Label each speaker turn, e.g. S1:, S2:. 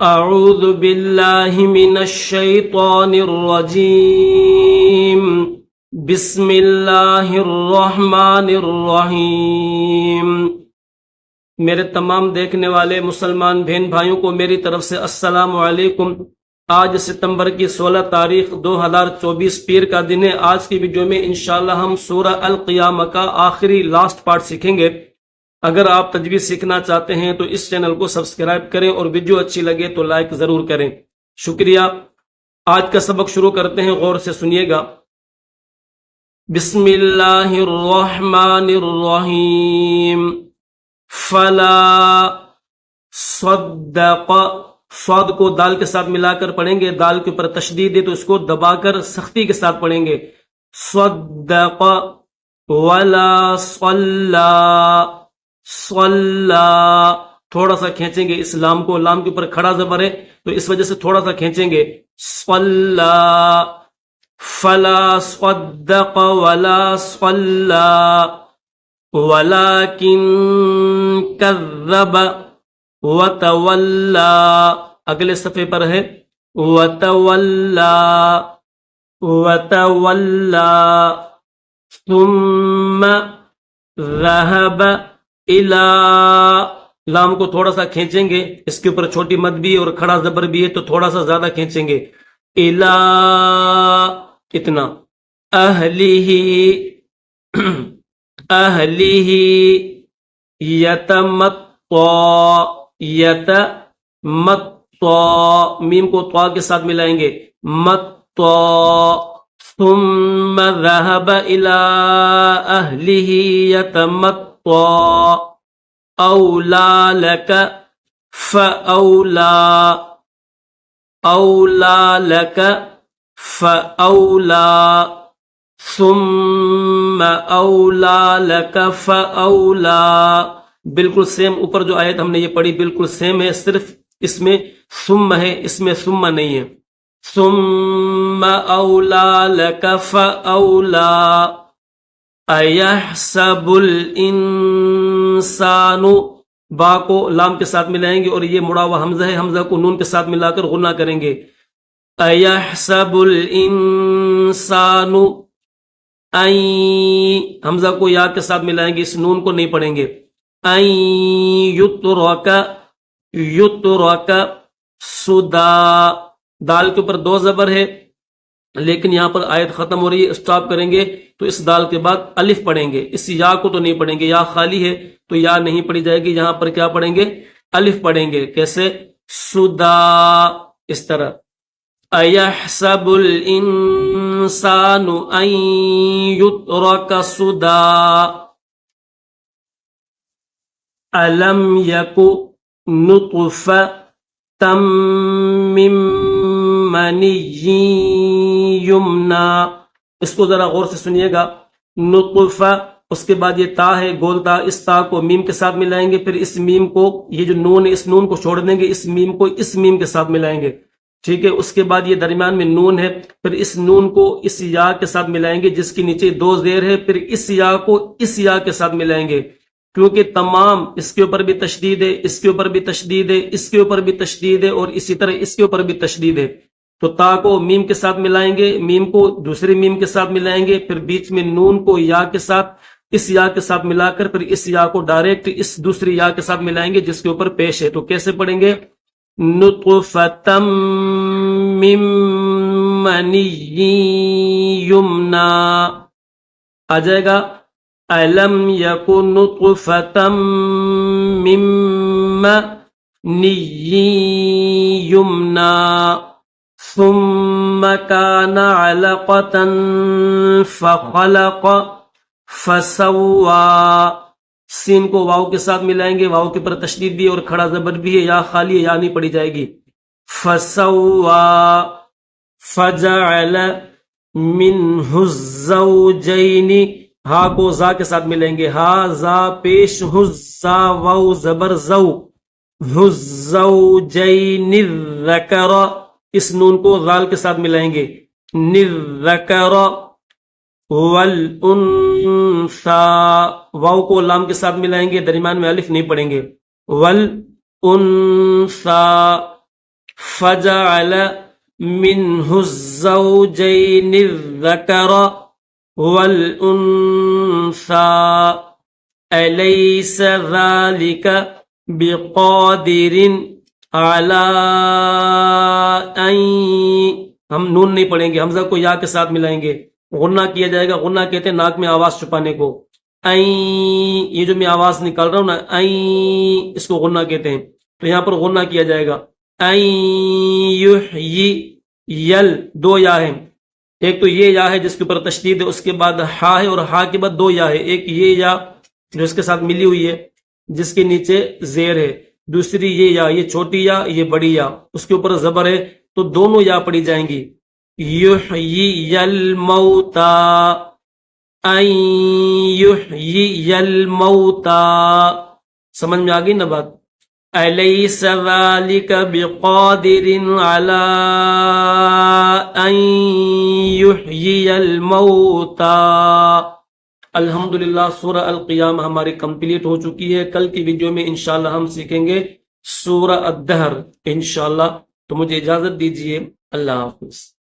S1: اعوذ باللہ من الشیطان الرجیم بسم اللہ الرحمن الرحیم۔ میرے تمام دیکھنے والے مسلمان بہن بھائیوں کو میری طرف سے السلام علیکم۔ آج ستمبر کی 16 تاریخ 2024 پیر کا دن ہے۔ آج کی ویڈیو میں انشاءاللہ ہم سورہ القیامہ کا آخری لاسٹ پارٹ سیکھیں گے۔ اگر آپ تجوید سیکھنا چاہتے ہیں تو اس چینل کو سبسکرائب کریں اور ویڈیو اچھی لگے تو لائک ضرور کریں، شکریہ۔ آج کا سبق شروع کرتے ہیں، غور سے سنیے گا۔ بسم اللہ الرحمن الرحیم۔ فلا صدق، صاد کو دال کے ساتھ ملا کر پڑھیں گے، دال کے اوپر تشدید ہے تو اس کو دبا کر سختی کے ساتھ پڑھیں گے۔ صدق ولا صلی، صلی تھوڑا سا کھینچیں گے اس لام کو، لام کے اوپر کھڑا زبر ہے تو اس وجہ سے تھوڑا سا کھینچیں گے۔ صلی فلا صدق ولا صلی ولکن کذب وتولی، اگلے صفحے پر ہے وتولی وتولی ثم ذهب الى، لام کو تھوڑا سا کھینچیں گے، اس کے اوپر چھوٹی مد بھی ہے اور کھڑا زبر بھی ہے تو تھوڑا سا زیادہ کھینچیں گے۔ الى اتنا، اہلہ اہلہ یتمطى، یتمطى میم کو طا کے ساتھ ملائیں گے، مطى ثم ذهب الى اہلہ یتمطى اولا لک فاولا، اولا لک فاولا ثم اولا لک فاولا۔ بالکل سیم اوپر جو آیت ہم نے یہ پڑھی بالکل سیم ہے، صرف اس میں ثم ہے، اس میں ثم نہیں ہے۔ ثم اولا لک فاولا ایحسب الانسان، با کو لام کے ساتھ ملائیں گے اور یہ مڑا ہوا حمزہ ہے، حمزہ کو نون کے ساتھ ملا کر غنہ کریں گے۔ ایحسب الانسان، حمزہ کو یا کے ساتھ ملائیں گے، اس نون کو نہیں پڑھیں گے۔ یترک، یترک سدا، دال کے اوپر دو زبر ہے لیکن یہاں پر آیت ختم ہو رہی ہے، اسٹاپ کریں گے تو اس دال کے بعد الف پڑھیں گے، اس یا کو تو نہیں پڑھیں گے، یا خالی ہے تو یا نہیں پڑھی جائے گی، یہاں پر کیا پڑھیں گے؟ الف پڑھیں گے۔ کیسے؟ سدا، اس طرح ایحسب الانسان ان یترک سدا الم یک نطفۃ من منی یمنا، اس کو ذرا غور سے سنیے گا۔ نطفہ، اس کے بعد یہ تا ہے گول تا، اس تا کو میم کے ساتھ ملائیں گے، پھر اس میم کو، یہ جو نون ہے اس نون کو چھوڑ دیں گے، اس میم کو اس میم کے ساتھ ملائیں گے، ٹھیک ہے۔ اس کے بعد یہ درمیان میں نون ہے، پھر اس نون کو اس یا کے ساتھ ملائیں گے جس کے نیچے دو زیر ہے، پھر اس یا کو اس یا کے ساتھ ملائیں گے، کیونکہ تمام اس کے اوپر بھی تشدید ہے، اس کے اوپر بھی تشدید ہے، اس کے اوپر بھی تشدید ہے اور اسی طرح اس کے اوپر بھی تشدید ہے۔ تو تا کو میم کے ساتھ ملائیں گے، میم کو دوسرے میم کے ساتھ ملائیں گے، پھر بیچ میں نون کو یا کے ساتھ، اس یا کے ساتھ ملا کر پھر اس یا کو ڈائریکٹ اس دوسری یا کے ساتھ ملائیں گے جس کے اوپر پیش ہے۔ تو کیسے پڑھیں گے؟ نطفۃ من منی یمنا، آ جائے گا الم یک نطفۃ من منی یمنا ثم كان علقة فخلق فسوى، سین کو واو کے ساتھ ملائیں گے، واو کے پر تشدید بھی اور کھڑا زبر بھی ہے، یا خالی ہے، یا نہیں پڑھی جائے گی۔ فسوى فجعل منه الزوجين، ہا کو زا کے ساتھ ملیں گے، ہا زا پیش، حزا واو زبر زو، الزوجین الذکر، اس نون کو ذال کے ساتھ ملائیں گے، نذکر والانثى، واو کو لام کے ساتھ ملائیں گے، درمیان میں الف نہیں پڑھیں گے، والانثى فجعل منه الزوجين الذكر والأنثى أليس ذلك بقادر على أن، ہم نون نہیں پڑھیں گے، حمزہ کو یا کے ساتھ ملائیں گے، غنہ کیا جائے گا. غنہ کہتے ہیں ناک میں آواز چھپانے کو. یہ جو میں آواز نکال رہا ہوں نا، اس کو غنہ کہتے ہیں. تو یہاں پر غنہ کیا جائے گا. یل دو یا ہے، ایک تو یہ یا ہے جس کے اوپر تشدید ہے، اس کے بعد ہا ہے، اور ہا کے بعد دو یا ہے. ایک یہ یا جو اس کے ساتھ ملی ہوئی ہے جس کے نیچے زیر ہے، دوسری یہ یا، یہ چھوٹی یا یہ بڑی یا، اس کے اوپر زبر ہے، تو دونوں یا پڑھی جائیں گی. یحیی الموتا، یحیی الموتا. سمجھ میں آگئی نا بات؟ الیس ذلک بقادر علی ان یحیی الموتا. الحمدللہ سورہ القیامہ ہماری کمپلیٹ ہو چکی ہے. کل کی ویڈیو میں انشاءاللہ ہم سیکھیں گے سورہ الدہر انشاءاللہ. تو مجھے اجازت دیجیے، اللہ حافظ.